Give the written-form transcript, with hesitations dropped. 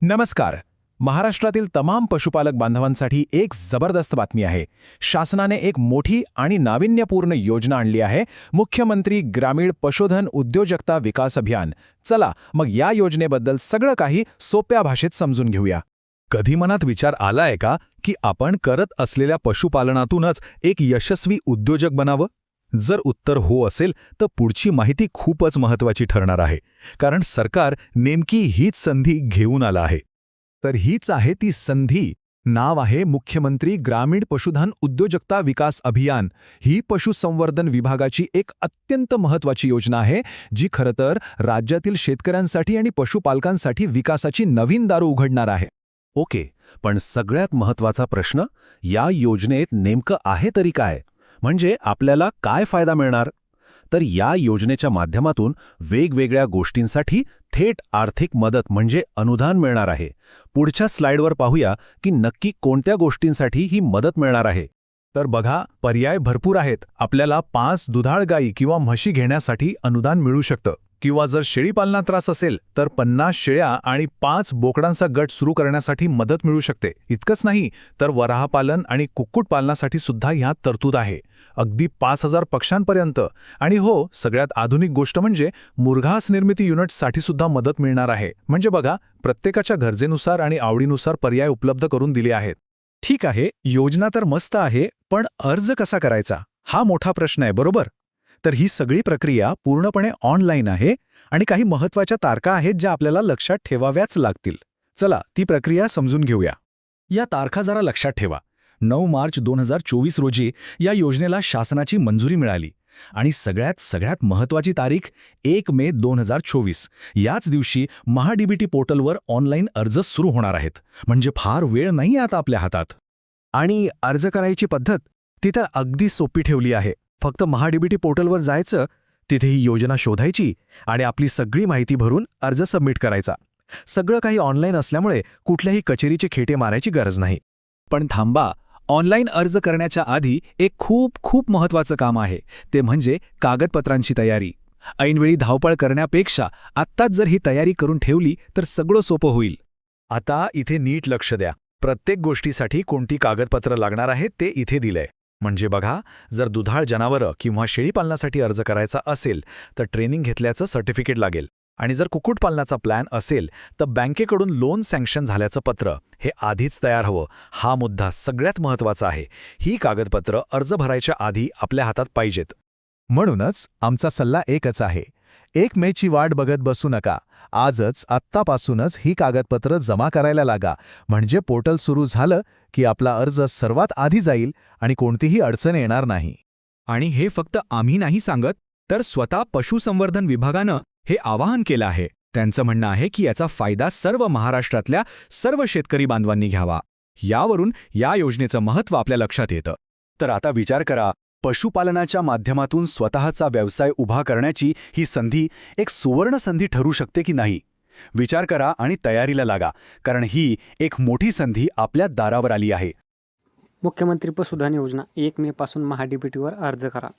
नमस्कार. महाराष्ट्रातील तमाम पशुपालक बांधवांसाठी एक जबरदस्त बातमी आहे. शासनाने एक मोठी आणि नाविन्यपूर्ण योजना आणली आहे, मुख्यमंत्री ग्रामीण पशुधन उद्योजकता विकास अभियान. चला मग या योजनेबद्दल सगळं काही सोप्या भाषेत समजून घेऊया. कधी मनात विचार आलाय का की आपण करत असलेल्या पशुपालनातूनच एक यशस्वी उद्योजक बनावं? जर उत्तर हो असेल तर पुढची माहिती खूपच महत्त्वाची ठरणार आहे, कारण सरकार नेमकी हीच संधी घेऊन आलं आहे. तर हीच आहे ती संधी. नाव आहे मुख्यमंत्री ग्रामीण पशुधन उद्योजकता विकास अभियान. ही पशुसंवर्धन विभागाची एक अत्यंत महत्त्वाची योजना आहे, जी खरं तर राज्यातील शेतकऱ्यांसाठी आणि पशुपालकांसाठी विकासाची नवीन दारं उघडणार आहे. ओके, पण सगळ्यात महत्त्वाचा प्रश्न, या योजनेत नेमकं आहे तरी काय? म्हणजे आपल्याला काय फायदा मिळणार? तर या योजनेच्या माध्यमातून वेगवेगळ्या गोष्टींसाठी थेट आर्थिक मदत म्हणजे अनुदान मिळणार आहे. पुढच्या स्लाइडवर पाहूया की नक्की कोणत्या गोष्टींसाठी ही मदत मिळणार आहे. तर बघा, पर्याय भरपूर आहेत. आपल्याला 5 दुधाळ गायी किंवा म्हशी घेण्यासाठी अनुदान मिळू शकतं, किंवा जर शेळीपालनात त्रास असेल तर 50 शेळ्या आणि 5 बोकडांचा गट सुरू करण्यासाठी मदत मिळू शकते. इतकंच नाही तर वराहपालन आणि कुक्कुटपालनासाठी सुद्धा ह्यात तरतूद आहे, अगदी 5000 पक्ष्यांपर्यंत. आणि हो, सगळ्यात आधुनिक गोष्ट म्हणजे मुर्घास निर्मिती युनिट्ससाठी सुद्धा मदत मिळणार आहे. म्हणजे बघा, प्रत्येकाच्या गरजेनुसार आणि आवडीनुसार पर्याय उपलब्ध करून दिले आहेत. ठीक आहे, योजना तर मस्त आहे, पण अर्ज कसा करायचा हा मोठा प्रश्न आहे, बरोबर? तर ही सगळी प्रक्रिया पूर्णपणे ऑनलाईन आहे आणि काही महत्त्वाच्या तारखा आहेत ज्या आपल्याला लक्षात ठेवाव्याच लागतील. चला ती प्रक्रिया समजून घेऊया. या तारखा जरा लक्षात ठेवा. 9 मार्च 2024 रोजी या योजनेला शासनाची मंजुरी मिळाली आणि सगळ्यात महत्त्वाची तारीख 1 मे 2024. याच दिवशी महाडीबीटी पोर्टलवर ऑनलाईन अर्ज सुरू होणार आहेत. म्हणजे फार वेळ नाही आता आपल्या हातात. आणि अर्ज करायची पद्धत ती तर अगदी सोपी ठेवली आहे. फक्त महाडीबीटी पोर्टलवर जायचं, तिथे ही योजना शोधायची आणि आपली सगळी माहिती भरून अर्ज सबमिट करायचा. सगळं काही ऑनलाईन असल्यामुळे कुठल्याही कचेरीचे खेटे मारायची गरज नाही. पण थांबा, ऑनलाईन अर्ज करण्याच्या आधी एक खूप महत्त्वाचं काम आहे, ते म्हणजे कागदपत्रांची तयारी. ऐनवेळी धावपळ करण्यापेक्षा आत्ताच जर ही तयारी करून ठेवली तर सगळं सोपं होईल. आता इथे नीट लक्ष द्या. प्रत्येक गोष्टीसाठी कोणती कागदपत्र लागणार आहेत ते इथे दिलंय. म्हणजे बघा, जर दुधाळ जनावरं किंवा शेळीपालनासाठी अर्ज करायचा असेल तर ट्रेनिंग घेतल्याचं सर्टिफिकेट लागेल. आणि जर कुक्कुटपालनाचा प्लॅन असेल तर बँकेकडून लोन सँक्शन झाल्याचं पत्र हे आधीच तयार हवं. हा मुद्दा सगळ्यात महत्त्वाचा आहे. ही कागदपत्र अर्ज भरायच्या आधी आपल्या हातात पाहिजेत. म्हणूनच आमचा सल्ला एकच आहे, 1 मेची वाट बघत बसू नका. आजच, आत्तापासूनच ही कागदपत्र जमा करायला लागा. म्हणजे पोर्टल सुरू झालं की आपला अर्ज सर्वात आधी जाईल आणि कोणतीही अडचण येणार नाही. आणि हे फक्त आम्ही नाही सांगत, तर स्वतः पशुसंवर्धन विभागानं हे आवाहन केलं आहे. त्यांचं म्हणणं आहे की याचा फायदा सर्व महाराष्ट्रातल्या सर्व शेतकरी बांधवांनी घ्यावा. यावरून या योजनेचं महत्त्व आपल्या लक्षात येतं. तर आता विचार करा, पशुपालनाच्या माध्यमातून स्वतःचा व्यवसाय उभा करण्याची ही संधी एक सुवर्ण संधी ठरू शकते की नाही? विचार करा आणि तयारीला लागा, कारण ही एक मोठी संधी आपल्या दारावर आली आहे. मुख्यमंत्री पशुधन योजना 1 मे पासून महाडीबीटीवर अर्ज करा.